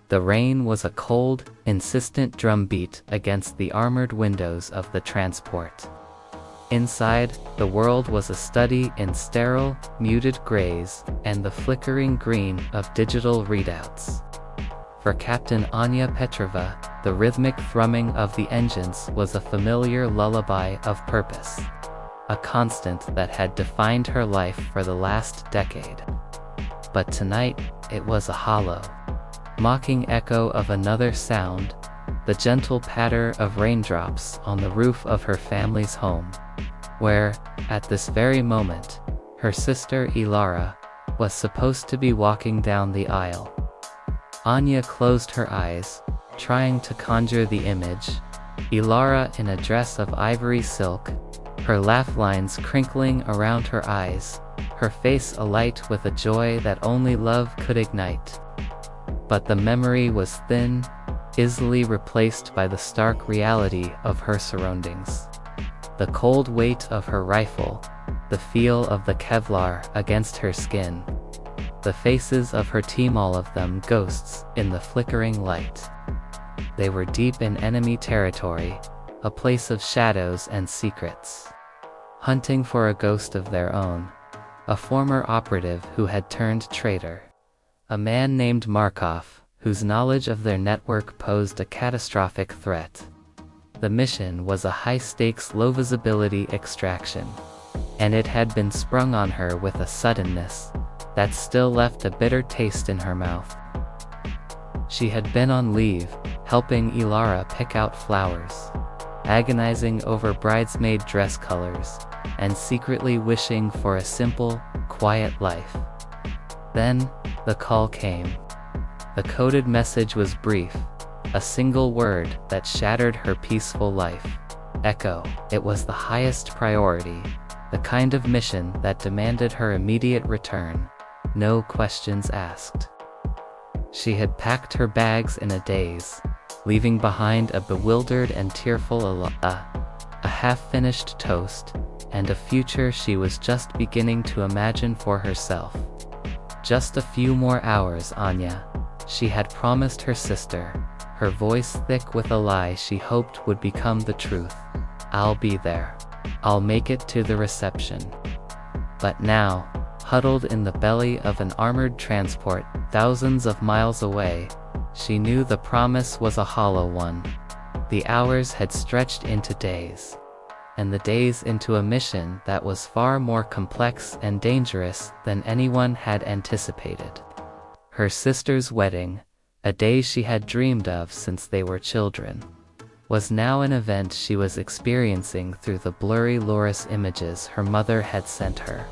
The rain was a cold, insistent drumbeat against the armored windows of the transport. Inside, the world was a study in sterile, muted grays and the flickering green of digital readouts. For Captain Anya Petrova, the rhythmic thrumming of the engines was a familiar lullaby of purpose, a constant that had defined her life for the last decade. But tonight, it was a hollow, mocking echo of another sound, the gentle patter of raindrops on the roof of her family's home, where, at this very moment, her sister Ilara was supposed to be walking down the aisle. Anya closed her eyes, trying to conjure the image. Ilara in a dress of ivory silk, her laugh lines crinkling around her eyes, her face alight with a joy that only love could ignite. But the memory was thin, easily replaced by the stark reality of her surroundings. The cold weight of her rifle, the feel of the Kevlar against her skin, the faces of her team, all of them ghosts in the flickering light. They were deep in enemy territory, a place of shadows and secrets, hunting for a ghost of their own, a former operative who had turned traitor, a man named Markov, whose knowledge of their network posed a catastrophic threat. The mission was a high-stakes, low-visibility extraction, and it had been sprung on her with a suddenness that still left a bitter taste in her mouth. She had been on leave, helping Ilara pick out flowers, agonizing over bridesmaid dress colors, and secretly wishing for a simple, quiet life. Then, the call came. The coded message was brief, a single word that shattered her peaceful life. Echo. It was the highest priority, the kind of mission that demanded her immediate return, no questions asked. She had packed her bags in a daze, leaving behind a bewildered and tearful Ilara, a half-finished toast, and a future she was just beginning to imagine for herself. Just a few more hours, Anya, she had promised her sister, her voice thick with a lie she hoped would become the truth. I'll be there. I'll make it to the reception. But now, huddled in the belly of an armored transport, thousands of miles away, she knew the promise was a hollow one. The hours had stretched into days, and the days into a mission that was far more complex and dangerous than anyone had anticipated. Her sister's wedding, a day she had dreamed of since they were children, was now an event she was experiencing through the blurry lurid images her mother had sent her.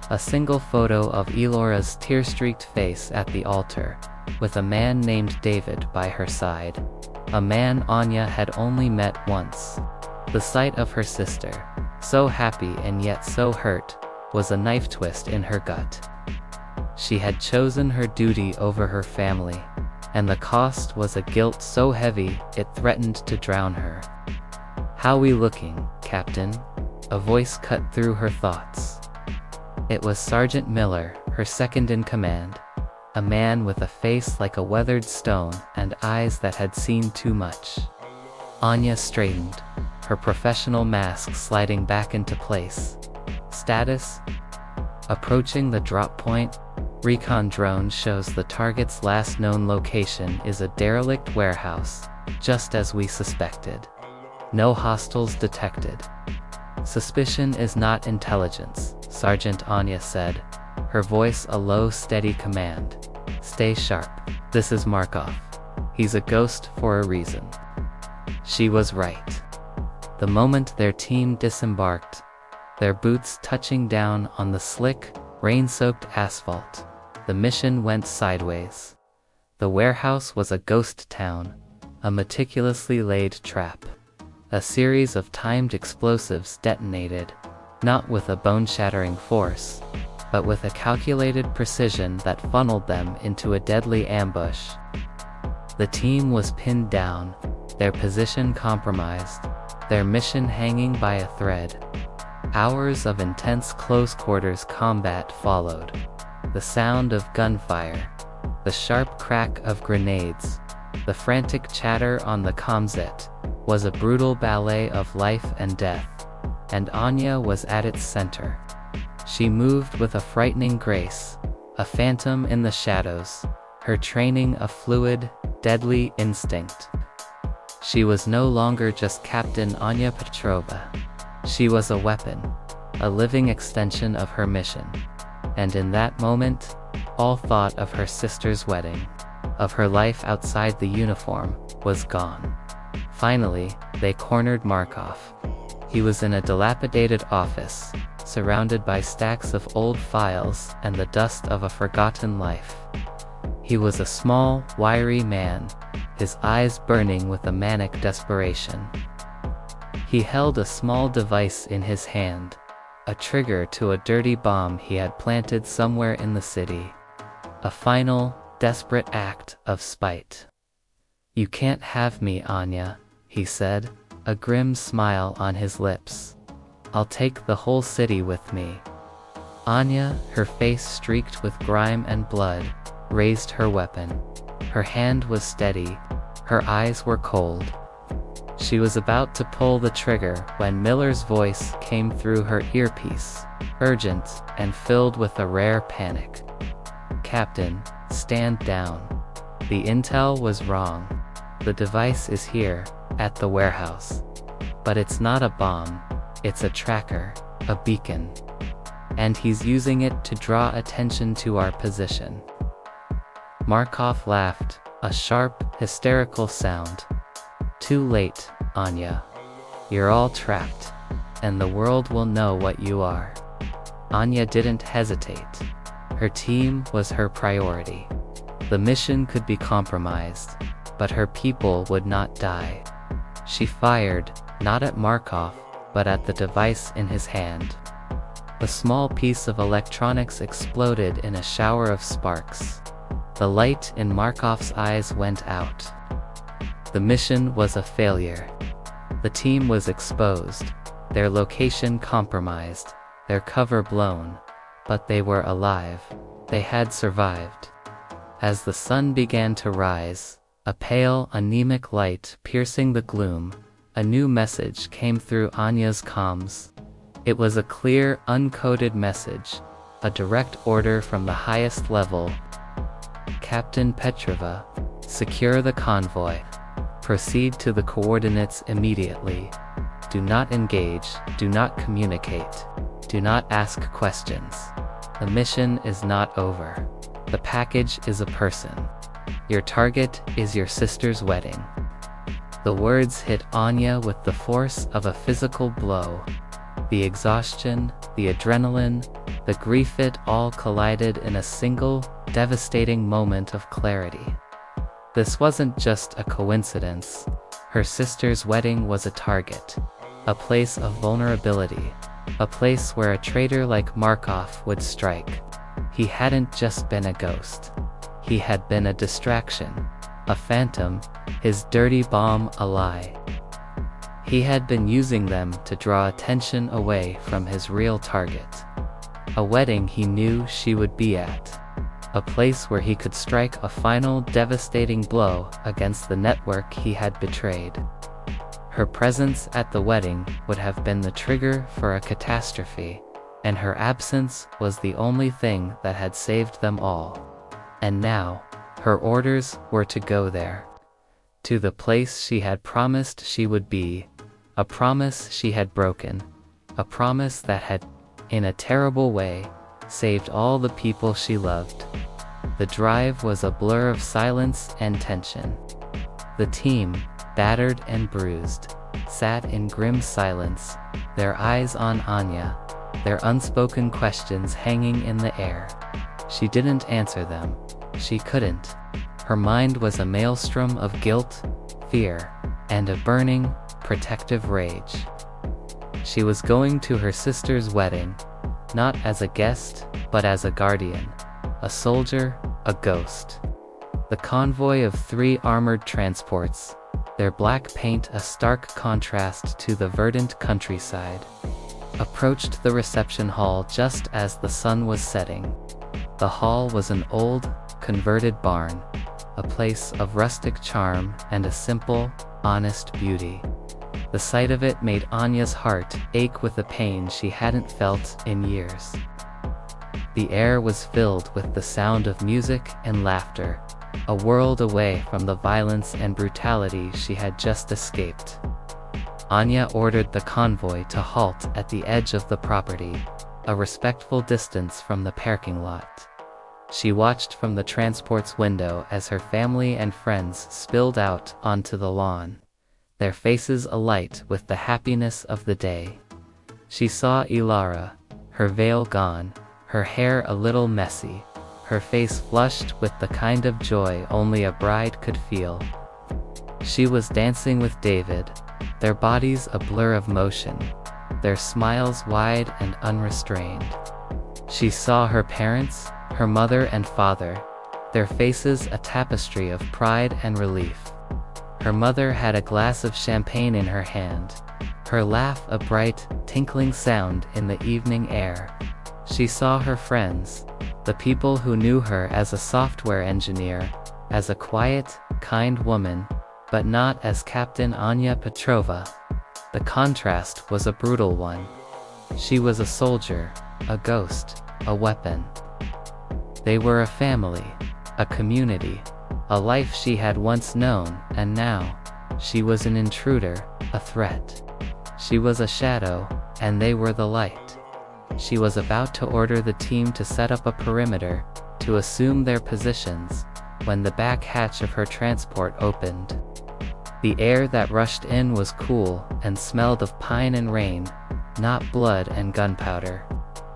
A single photo of Ilara's tear-streaked face at the altar, with a man named David by her side, a man Anya had only met once. The sight of her sister, so happy and yet so hurt, was a knife twist in her gut. She had chosen her duty over her family, and the cost was a guilt so heavy it threatened to drown her. "How we looking, Captain?" A voice cut through her thoughts. It was Sergeant Miller, her second in command, a man with a face like a weathered stone and eyes that had seen too much. Anya straightened, her professional mask sliding back into place. "Status? Approaching the drop point. Recon drone shows the target's last known location is a derelict warehouse, just as we suspected. No hostiles detected." "Suspicion is not intelligence," Sergeant Anya said, her voice a low, steady command. "Stay sharp. This is Markov. He's a ghost for a reason." She was right. The moment their team disembarked, their boots touching down on the slick, rain-soaked asphalt, the mission went sideways. The warehouse was a ghost town, a meticulously laid trap. A series of timed explosives detonated, not with a bone-shattering force, but with a calculated precision that funneled them into a deadly ambush. The team was pinned down, their position compromised, their mission hanging by a thread. Hours of intense close-quarters combat followed. The sound of gunfire, the sharp crack of grenades, the frantic chatter on the comset, was a brutal ballet of life and death, and Anya was at its center. She moved with a frightening grace, a phantom in the shadows, her training a fluid, deadly instinct. She was no longer just Captain Anya Petrova. She was a weapon, a living extension of her mission. And in that moment, all thought of her sister's wedding, of her life outside the uniform, was gone. Finally, they cornered Markov. He was in a dilapidated office, surrounded by stacks of old files and the dust of a forgotten life. He was a small, wiry man, his eyes burning with a manic desperation. He held a small device in his hand, a trigger to a dirty bomb he had planted somewhere in the city. A final, desperate act of spite. "You can't have me, Anya," he said, a grim smile on his lips. "I'll take the whole city with me." Anya, her face streaked with grime and blood, raised her weapon. Her hand was steady, her eyes were cold. She was about to pull the trigger when Miller's voice came through her earpiece, urgent and filled with a rare panic. "Captain, stand down. The intel was wrong. The device is here, at the warehouse. But it's not a bomb, it's a tracker, a beacon. And he's using it to draw attention to our position." Markov laughed, a sharp, hysterical sound. "Too late, Anya. You're all trapped, and the world will know what you are." Anya didn't hesitate. Her team was her priority. The mission could be compromised, but her people would not die. She fired, not at Markov, but at the device in his hand. A small piece of electronics exploded in a shower of sparks. The light in Markov's eyes went out. The mission was a failure. The team was exposed, their location compromised, their cover blown, but they were alive. They had survived. As the sun began to rise, a pale, anemic light piercing the gloom, a new message came through Anya's comms. It was a clear, uncoded message, a direct order from the highest level. "Captain Petrova, secure the convoy. Proceed to the coordinates immediately. Do not engage, do not communicate, do not ask questions. The mission is not over. The package is a person. Your target is your sister's wedding." The words hit Anya with the force of a physical blow. The exhaustion, the adrenaline, the grief, it all collided in a single, devastating moment of clarity. This wasn't just a coincidence. Her sister's wedding was a target, a place of vulnerability, a place where a traitor like Markov would strike. He hadn't just been a ghost. He had been a distraction, a phantom, his dirty bomb a lie. He had been using them to draw attention away from his real target. A wedding he knew she would be at. A place where he could strike a final devastating blow against the network he had betrayed. Her presence at the wedding would have been the trigger for a catastrophe, and her absence was the only thing that had saved them all. And now, her orders were to go there. To the place she had promised she would be, a promise she had broken, a promise that had, in a terrible way, saved all the people she loved. The drive was a blur of silence and tension. The team, battered and bruised, sat in grim silence, their eyes on Anya, their unspoken questions hanging in the air. She didn't answer them. She couldn't. Her mind was a maelstrom of guilt, fear, and a burning, protective rage. She was going to her sister's wedding, not as a guest, but as a guardian, a soldier, a ghost. The convoy of 3 armored transports, their black paint a stark contrast to the verdant countryside, approached the reception hall just as the sun was setting. The hall was an old, converted barn, a place of rustic charm and a simple, honest beauty. The sight of it made Anya's heart ache with a pain she hadn't felt in years. The air was filled with the sound of music and laughter, a world away from the violence and brutality she had just escaped. Anya ordered the convoy to halt at the edge of the property, a respectful distance from the parking lot. She watched from the transport's window as her family and friends spilled out onto the lawn, their faces alight with the happiness of the day. She saw Ilara, her veil gone, her hair a little messy, her face flushed with the kind of joy only a bride could feel. She was dancing with David, their bodies a blur of motion, their smiles wide and unrestrained. She saw her parents, her mother and father, their faces a tapestry of pride and relief. Her mother had a glass of champagne in her hand, her laugh a bright, tinkling sound in the evening air. She saw her friends, the people who knew her as a software engineer, as a quiet, kind woman, but not as Captain Anya Petrova. The contrast was a brutal one. She was a soldier, a ghost, a weapon. They were a family, a community, a life she had once known, and now, she was an intruder, a threat. She was a shadow, and they were the light. She was about to order the team to set up a perimeter, to assume their positions, when the back hatch of her transport opened. The air that rushed in was cool and smelled of pine and rain, not blood and gunpowder.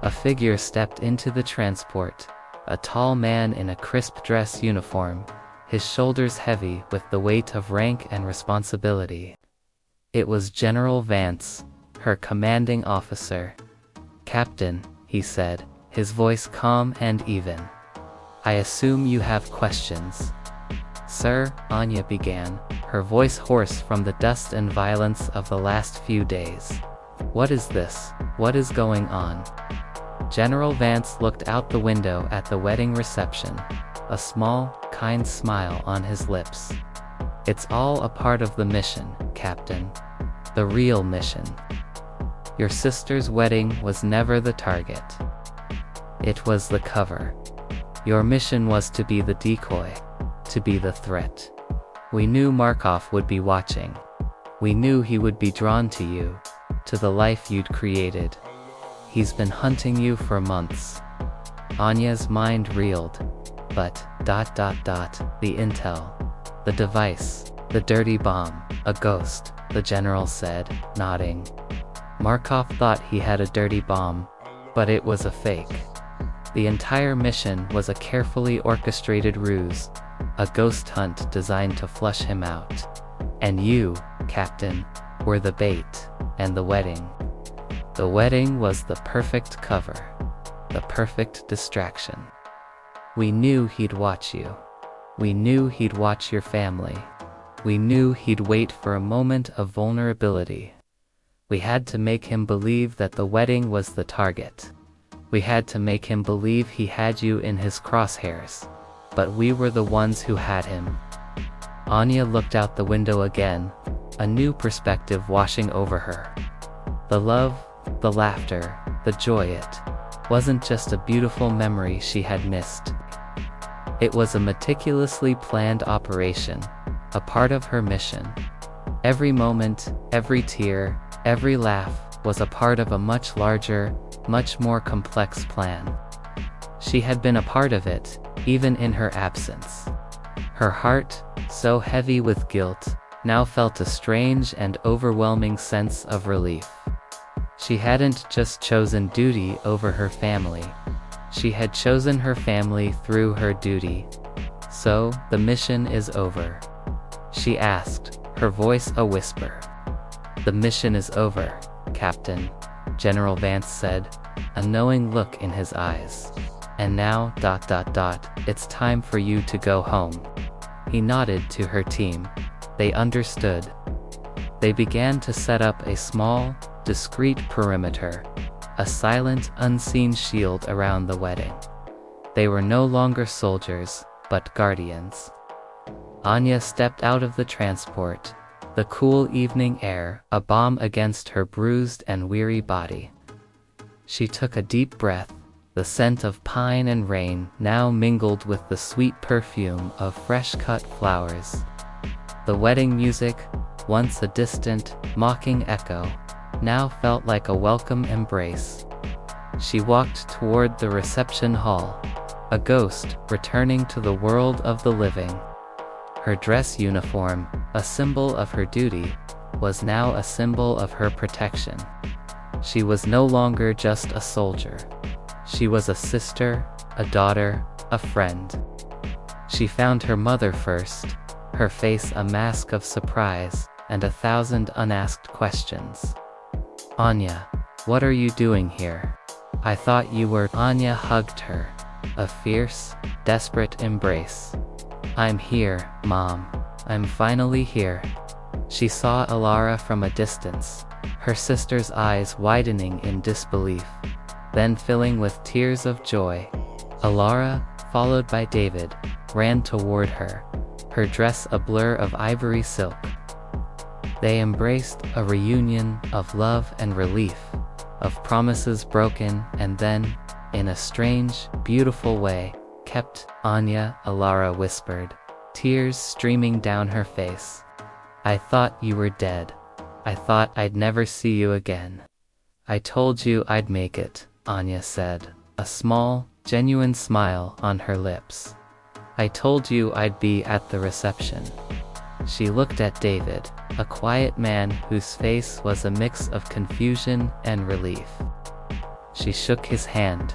A figure stepped into the transport, a tall man in a crisp dress uniform, his shoulders heavy with the weight of rank and responsibility. It was General Vance, her commanding officer. "Captain," he said, his voice calm and even. "I assume you have questions." "Sir," Anya began, her voice hoarse from the dust and violence of the last few days. "What is this? What is going on?" General Vance looked out the window at the wedding reception, a small, kind smile on his lips. "It's all a part of the mission, Captain. The real mission. Your sister's wedding was never the target. It was the cover. Your mission was to be the decoy, to be the threat. We knew Markov would be watching. We knew he would be drawn to you, to the life you'd created. He's been hunting you for months." Anya's mind reeled. But, the intel. The device. The dirty bomb. A ghost, the general said, nodding. Markov thought he had a dirty bomb, but it was a fake. The entire mission was a carefully orchestrated ruse, a ghost hunt designed to flush him out. And you, Captain, were the bait, and the wedding. The wedding was the perfect cover, the perfect distraction. We knew he'd watch you. We knew he'd watch your family. We knew he'd wait for a moment of vulnerability. We had to make him believe that the wedding was the target. We had to make him believe he had you in his crosshairs. But we were the ones who had him. Anya looked out the window again, a new perspective washing over her. The love, the laughter, the joy, it wasn't just a beautiful memory she had missed. It was a meticulously planned operation, a part of her mission. Every moment, every tear, every laugh was a part of a much larger, much more complex plan. She had been a part of it, even in her absence. Her heart, so heavy with guilt, now felt a strange and overwhelming sense of relief. She hadn't just chosen duty over her family. She had chosen her family through her duty. "So, the mission is over?" she asked, her voice a whisper. "The mission is over, Captain," General Vance said, a knowing look in his eyes. "And now, it's time for you to go home." He nodded to her team. They understood. They began to set up a small, discreet perimeter, a silent, unseen shield around the wedding. They were no longer soldiers, but guardians. Anya stepped out of the transport, the cool evening air a balm against her bruised and weary body. She took a deep breath, the scent of pine and rain now mingled with the sweet perfume of fresh-cut flowers. The wedding music, once a distant, mocking echo, now felt like a welcome embrace. She walked toward the reception hall, a ghost returning to the world of the living. Her dress uniform, a symbol of her duty, was now a symbol of her protection. She was no longer just a soldier. She was a sister, a daughter, a friend. She found her mother first, her face a mask of surprise and 1,000 unasked questions. "Anya, what are you doing here? I thought you were—" Anya hugged her, a fierce, desperate embrace. "I'm here, Mom. I'm finally here." She saw Ilara from a distance, her sister's eyes widening in disbelief, then filling with tears of joy. Ilara, followed by David, ran toward her, her dress a blur of ivory silk. They embraced a reunion of love and relief, of promises broken and then, in a strange, beautiful way, kept. "Anya," Ilara whispered, tears streaming down her face. "I thought you were dead. I thought I'd never see you again." "I told you I'd make it," Anya said, a small, genuine smile on her lips. "I told you I'd be at the reception." She looked at David, a quiet man whose face was a mix of confusion and relief. She shook his hand,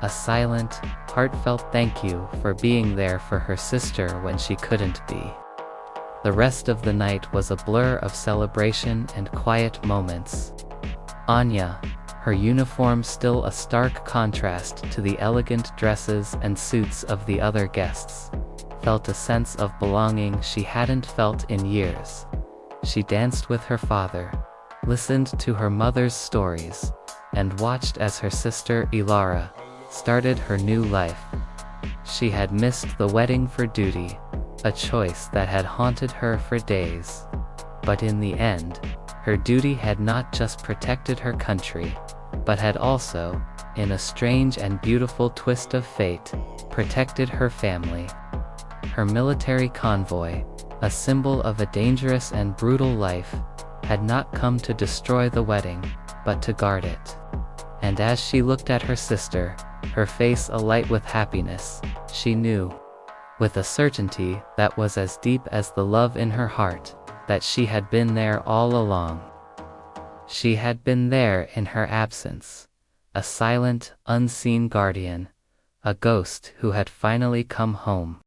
a silent, heartfelt thank you for being there for her sister when she couldn't be. The rest of the night was a blur of celebration and quiet moments. Anya, her uniform still a stark contrast to the elegant dresses and suits of the other guests, felt a sense of belonging she hadn't felt in years. She danced with her father, listened to her mother's stories, and watched as her sister Ilara started her new life. She had missed the wedding for duty, a choice that had haunted her for days. But in the end, her duty had not just protected her country, but had also, in a strange and beautiful twist of fate, protected her family. Her military convoy, a symbol of a dangerous and brutal life, had not come to destroy the wedding, but to guard it. And as she looked at her sister, her face alight with happiness, she knew, with a certainty that was as deep as the love in her heart, that she had been there all along. She had been there in her absence, a silent, unseen guardian, a ghost who had finally come home.